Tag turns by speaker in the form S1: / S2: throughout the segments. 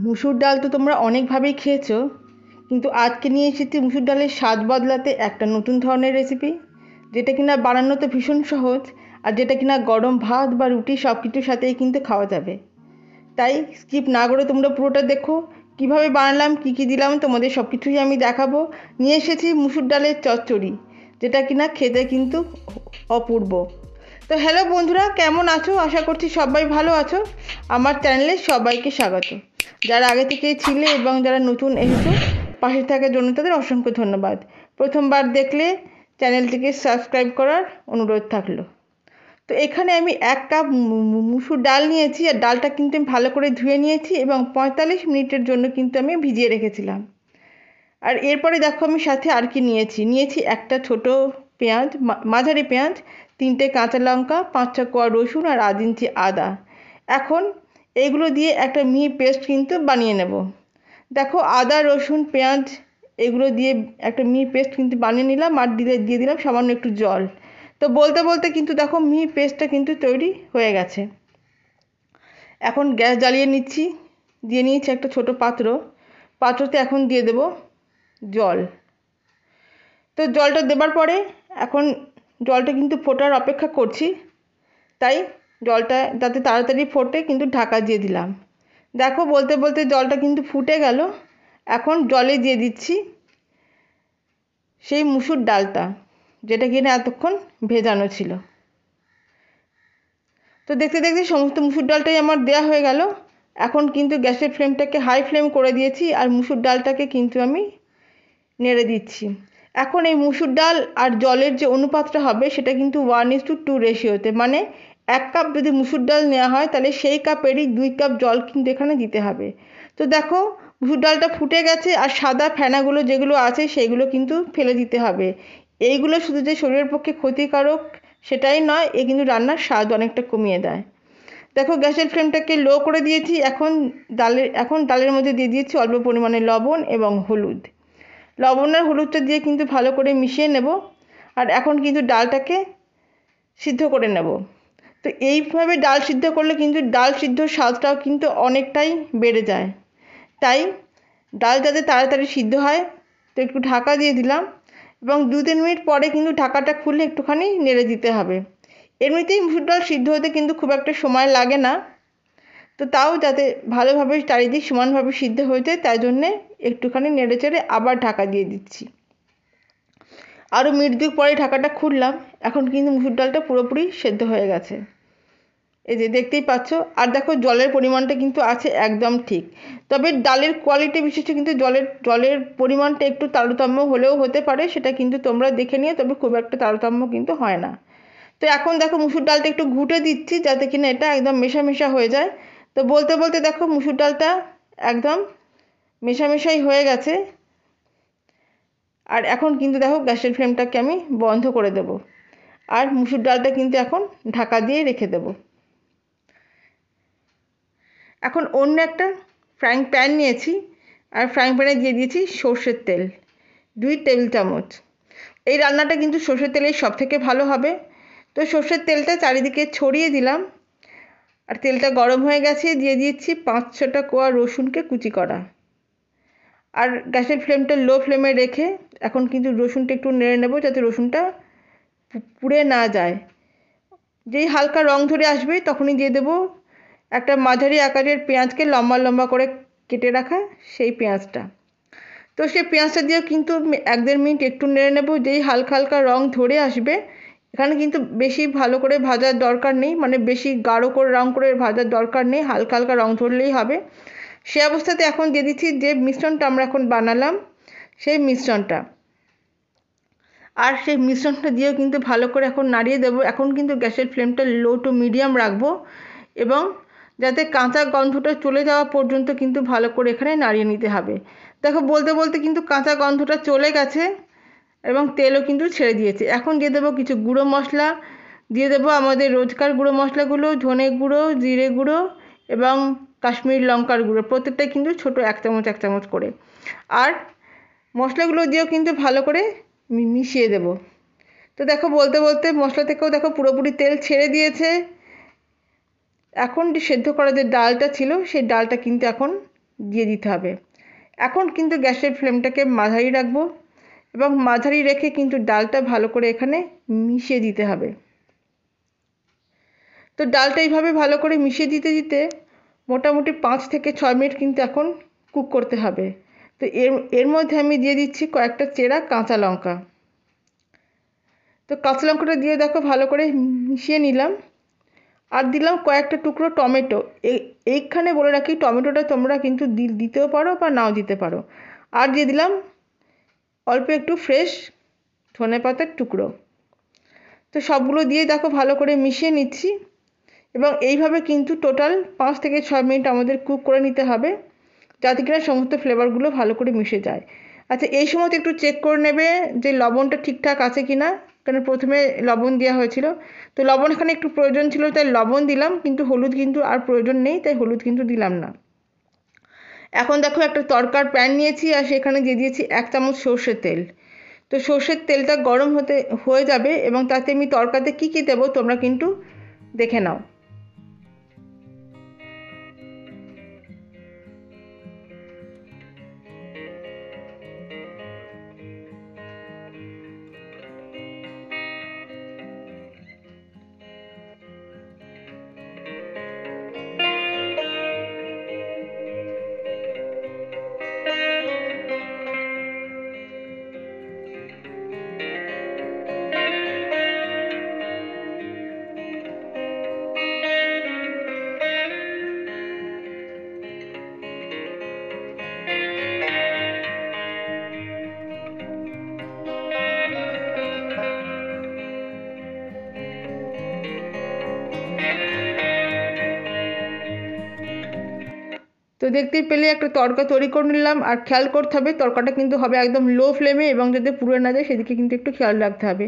S1: মুসুর ডাল তো তোমরা অনেকভাবেই খেয়েছো, কিন্তু আজকে নিয়ে এসেছি মুসুর ডালের স্বাদ বদলাতে একটা নতুন ধরনের রেসিপি, যেটা কিনা বানানো তো ভীষণ সহজ, আর যেটা কিনা গরম ভাত বা রুটি সব কিছুর সাথেই কিন্তু খাওয়া যাবে। তাই স্কিপ না করে তোমরা পুরোটা দেখো, কিভাবে বানালাম, কী কী দিলাম, তোমাদের সব কিছুই আমি দেখাবো। নিয়ে এসেছি মুসুর ডালের চচ্চড়ি, যেটা কিনা খেতে কিন্তু অপূর্ব। তো হ্যালো বন্ধুরা, কেমন আছো? আশা করছি সবাই ভালো আছো। আমার চ্যানেলে সবাইকে স্বাগত। যারা আগে থেকেই ছিলে এবং যারা নতুন এসেছো, পাশে থাকার জন্য তাদের অসংখ্য ধন্যবাদ। প্রথমবার দেখলে চ্যানেলটিকে সাবস্ক্রাইব করার অনুরোধ থাকলো। তো এখানে আমি 1 কাপ মুসুর ডাল নিয়েছি, আর ডালটা কিন্তু আমি ভালো করে ধুয়ে নিয়েছি এবং 45 মিনিটের জন্য কিন্তু আমি ভিজিয়ে রেখেছিলাম। আর এরপরে দেখো আমি সাথে আর কি নিয়েছি একটা ছোট পেঁয়াজ, মাঝারি পেঁয়াজ, 3টে কাঁচা লঙ্কা, 5-6 কোয়া রসুন আর আধ ইঞ্চি আদা। এখন এগুলো দিয়ে একটা মিহি পেস্ট কিন্তু বানিয়ে নেব। দেখো আদা রসুন পেঁয়াজ এগুলো দিয়ে একটা মিহি পেস্ট কিন্তু বানিয়ে নিলাম, আর দিয়ে দিলাম সামান্য একটু জল। তো বলতে বলতে কিন্তু দেখো মিহি পেস্টটা কিন্তু তৈরি হয়ে গেছে। এখন গ্যাস জ্বালিয়ে নিয়েছি একটা ছোট পাত্রতে এখন দিয়ে দেব জল। তো জলটা দেবার পরে এখন জলটা কিন্তু ফোটার অপেক্ষা করছি, তাই জলটা যাতে তাড়াতাড়ি ফোটে কিন্তু ঢাকা দিয়ে দিলাম। দেখো বলতে বলতে জলটা কিন্তু ফুটে গেল। এখন জলে দিয়ে দিচ্ছি সেই মুসুর ডালটা, যেটা কিনা এতক্ষণ ভেজানো ছিল। তো দেখতে দেখতে সমস্ত মুসুর ডালটাই আমার দেওয়া হয়ে গেল। এখন কিন্তু গ্যাসের ফ্লেমটাকে হাই ফ্লেম করে দিয়েছি, আর মুসুর ডালটাকে কিন্তু আমি নেড়ে দিচ্ছি। এখন এই মুসুর ডাল আর জলের যে অনুপাতটা হবে সেটা কিন্তু 1:2 রেশিওতে, মানে 1 কাপ যদি মুসুর ডাল নেওয়া হয় তাহলে সেই কাপেরই 2 কাপ জল কিন্তু এখানে দিতে হবে। তো দেখো মুসুর ডালটা ফুটে গেছে, আর সাদা ফেনাগুলো যেগুলো আছে সেগুলো কিন্তু ফেলে দিতে হবে। এইগুলো শুধু যে শরীরের পক্ষে ক্ষতিকারক সেটাই নয়, এ কিন্তু রান্নার স্বাদ অনেকটা কমিয়ে দেয়। দেখো গ্যাসের ফ্লেমটাকে লো করে দিয়েছি। এখন ডালের মধ্যে দিয়ে দিয়েছি অল্প পরিমাণে লবণ এবং হলুদ। লবণ আর হলুদটা দিয়ে কিন্তু ভালো করে মিশিয়ে নেব, আর এখন কিন্তু ডালটাকে সিদ্ধ করে নেব। তো এইভাবে ডাল সিদ্ধ করলে কিন্তু ডাল সিদ্ধর স্বাদটাও কিন্তু অনেকটাই বেড়ে যায়। তাই ডাল যাতে তাড়াতাড়ি সিদ্ধ হয়, তো একটু ঢাকা দিয়ে দিলাম, এবং 2-3 মিনিট পরে কিন্তু ঢাকাটা খুলে একটুখানি নেড়ে দিতে হবে। এমনিতেই মুসুর ডাল সিদ্ধ হতে কিন্তু খুব একটা সময় লাগে না, তো তাও যাতে ভালোভাবে চারিদিক সমানভাবে সিদ্ধ হয়ে যায় তাই জন্যে একটুখানি নেড়ে চেড়ে আবার ঢাকা দিয়ে দিচ্ছি। আরও মিনিট 2 পরে ঢাকাটা খুললাম। এখন কিন্তু মুসুর ডালটা পুরোপুরি সেদ্ধ হয়ে গেছে, এই যে দেখতেই পাচ্ছ। আর দেখো জলের পরিমাণটা কিন্তু আছে একদম ঠিক। তবে ডালের কোয়ালিটি বিশেষে কিন্তু জলের পরিমাণটা একটু তারতম্য হলেও হতে পারে, সেটা কিন্তু তোমরা দেখে নিও, তবে খুব একটা তারতম্য কিন্তু হয় না। তো এখন দেখো মুসুর ডালটা একটু ঘুটে দিচ্ছি যাতে কিনা এটা একদম মেশামেশা হয়ে যায়। তো বলতে বলতে দেখো মুসুর ডালটা একদম মেশামেশাই হয়ে গেছে। আর এখন কিন্তু দেখো গ্যাসের ফ্লেমটাকে আমি বন্ধ করে দেব, আর মুসুর ডালটা কিন্তু এখন ঢাকা দিয়ে রেখে দেব। এখন অন্য একটা ফ্রাইং প্যান নিয়েছি, আর ফ্রাইং প্যানে দিয়ে দিয়েছি সর্ষের তেল 2 টেবিল চামচ। এই রান্নাটা কিন্তু সর্ষের তেলেই সবথেকে ভালো হবে। তো সর্ষের তেলটা চারিদিকে ছড়িয়ে দিলাম, আর তেলটা গরম হয়ে গেছে, দিয়ে দিচ্ছি 5-6টা কোয়া রসুনকে কুচি করা। আর গ্যাসের ফ্লেমটা লো ফ্লেমে রেখে এখন কিন্তু রসুনটা একটু নেড়ে নেব যাতে রসুনটা পুড়ে না যায়। যেই হালকা রং ধরে আসবে তখনই দিয়ে দেবো একটা মাঝারি আকারের পেঁয়াজকে লম্বা লম্বা করে কেটে রাখা সেই পেঁয়াজটা। তো সেই পেঁয়াজটা দিয়েও কিন্তু 1-1.5 মিনিট একটু নেড়ে নেব। যেই হালকা হালকা রং ধরে আসবে, এখানে কিন্তু বেশি ভালো করে ভাজার দরকার নেই, মানে বেশি গাঢ় করে রং করে ভাজার দরকার নেই, হালকা হালকা রং ধরলেই হবে। সে অবস্থাতে এখন দিয়ে দিচ্ছি যে মিশ্রণটা আমরা এখন বানালাম সেই মিশ্রণটা, আর সেই মিশ্রণটা দিয়েও কিন্তু ভালো করে এখন নাড়িয়ে দেবো। এখন কিন্তু গ্যাসের ফ্লেমটা লো টু মিডিয়াম রাখবো, এবং যাতে কাঁচা গন্ধটা চলে যাওয়া পর্যন্ত কিন্তু ভালো করে এখানে নাড়িয়ে নিতে হবে। দেখো বলতে বলতে কিন্তু কাঁচা গন্ধটা চলে গেছে এবং তেলও কিন্তু ছেড়ে দিয়েছে। এখন দিয়ে দেবো কিছু গুঁড়ো মশলা, দিয়ে দেবো আমাদের রোজকার গুঁড়ো মশলাগুলো, ধনে গুঁড়ো, জিরে গুঁড়ো এবং কাশ্মীরি লঙ্কার গুঁড়ো, প্রত্যেকটাই কিন্তু ছোটো 1 চামচ 1 চামচ করে। আর মশলাগুলো দিয়েও কিন্তু ভালো করে মিশিয়ে দেব। তো দেখো বলতে বলতে মশলা থেকেও দেখো পুরোপুরি তেল ছেড়ে দিয়েছে, এখন যে সেদ্ধ করা যে ডালটা ছিল সেই ডালটা কিন্তু এখন দিয়ে দিতে হবে। এখন কিন্তু গ্যাসের ফ্লেমটাকে মাঝারি রাখবো এবং মাঝারি রেখে কিন্তু ডালটা ভালো করে এখানে মিশিয়ে দিতে হবে। তো ডালটা এইভাবে ভালো করে মিশিয়ে দিতে দিতে মোটামুটি 5 থেকে 6 মিনিট কিন্তু এখন কুক করতে হবে। তো এর মধ্যে আমি দিয়ে দিচ্ছি কয়েকটা চেরা কাঁচা লঙ্কা। তো কাঁচা লঙ্কাটা দিয়ে দেখো ভালো করে মিশিয়ে নিলাম। আর দিলাম কয়েকটা টুকরো টমেটো। এইখানে বলে রাখি টমেটোটা তোমরা কিন্তু দিতেও পারো বা নাও দিতে পারো। আর দিয়ে দিলাম অল্প একটু ফ্রেশ ধনেপাতার টুকরো। তো সবগুলো দিয়ে দেখো ভালো করে মিশিয়ে নিচ্ছি এবং এইভাবে কিন্তু টোটাল 5 থেকে 6 মিনিট আমাদের কুক করে নিতে হবে, যাতে কিনা সমস্ত ফ্লেভারগুলো ভালো করে মিশে যায়। আচ্ছা, এই সময় একটু চেক করে নেবে যে লবণটা ঠিকঠাক আছে কিনা, কারণ প্রথমে লবণ দেওয়া হয়েছিল। তো লবণ এখানে একটু প্রয়োজন ছিল তাই লবণ দিলাম, কিন্তু হলুদ কিন্তু আর প্রয়োজন নেই তাই হলুদ কিন্তু দিলাম না। এখন দেখো একটা তরকার প্যান নিয়েছি আর সেখানে দিয়ে দিয়েছি 1 চামচ সর্ষের তেল। তো সর্ষের তেলটা গরম হয়ে যাবে এবং তাতে আমি তরকাতে কী কী দেবো তোমরা কিন্তু দেখে নাও। তো দেখতেই পেলে একটা তড়কা তৈরি করে নিলাম। আর খেয়াল করতে হবে তড়কাটা কিন্তু হবে একদম লো ফ্লেমে এবং যাতে পুড়ে না যায় সেদিকে কিন্তু একটু খেয়াল রাখতে হবে।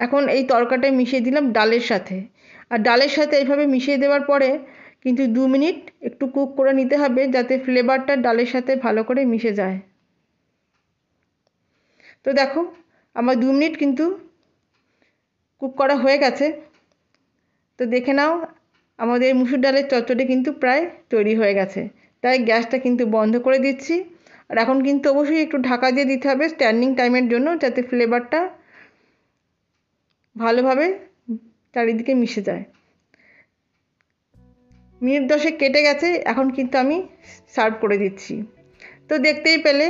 S1: এখন এই তড়কাটা মিশিয়ে দিলাম ডালের সাথে। আর ডালের সাথে এইভাবে মিশিয়ে দেওয়ার পরে কিন্তু 2 মিনিট একটু কুক করে নিতে হবে, যাতে ফ্লেভারটা ডালের সাথে ভালো করে মিশে যায়। তো দেখো আমার 2 মিনিট কিন্তু কুক করা হয়ে গেছে। তো দেখে নাও আমাদের মুসুর ডালের চচ্চড়ি কিন্তু প্রায় তৈরি হয়ে গেছে। তাই গ্যাসটা কিন্তু বন্ধ করে দিচ্ছি। আর এখন কিন্তু অবশ্যই একটু ঢাকা দিয়ে দিতে হবে স্ট্যান্ডিং টাইমের জন্য, যাতে ফ্লেভারটা ভালোভাবে চারিদিকে মিশে যায়। মিনিট 10 কেটে গেছে, এখন কিন্তু আমি সার্ভ করে দিচ্ছি। তো দেখতেই পেলে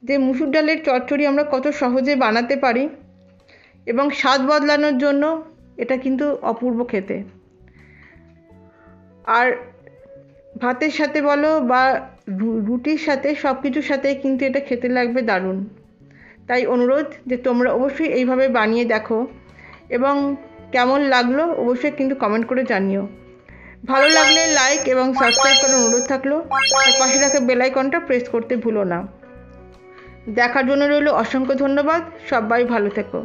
S1: যে মুসুর ডালের চচ্চড়ি আমরা কত সহজে বানাতে পারি এবং স্বাদ বদলানোর জন্য এটা কিন্তু অপূর্ব খেতে। আর ভাতের সাথে বলো বা রুটির সাথে সব কিছুর সাথে কিন্তু এটা খেতে লাগবে দারুণ। তাই অনুরোধ যে তোমরা অবশ্যই এইভাবে বানিয়ে দেখো এবং কেমন লাগলো অবশ্যই কিন্তু কমেন্ট করে জানিও। ভালো লাগলে লাইক এবং সাবস্ক্রাইব করার অনুরোধ থাকলো। আর পাশে রাখা বেল আইকনটা প্রেস করতে ভুলো না। দেখার জন্য রইল অসংখ্য ধন্যবাদ। সবাই ভালো থেকো।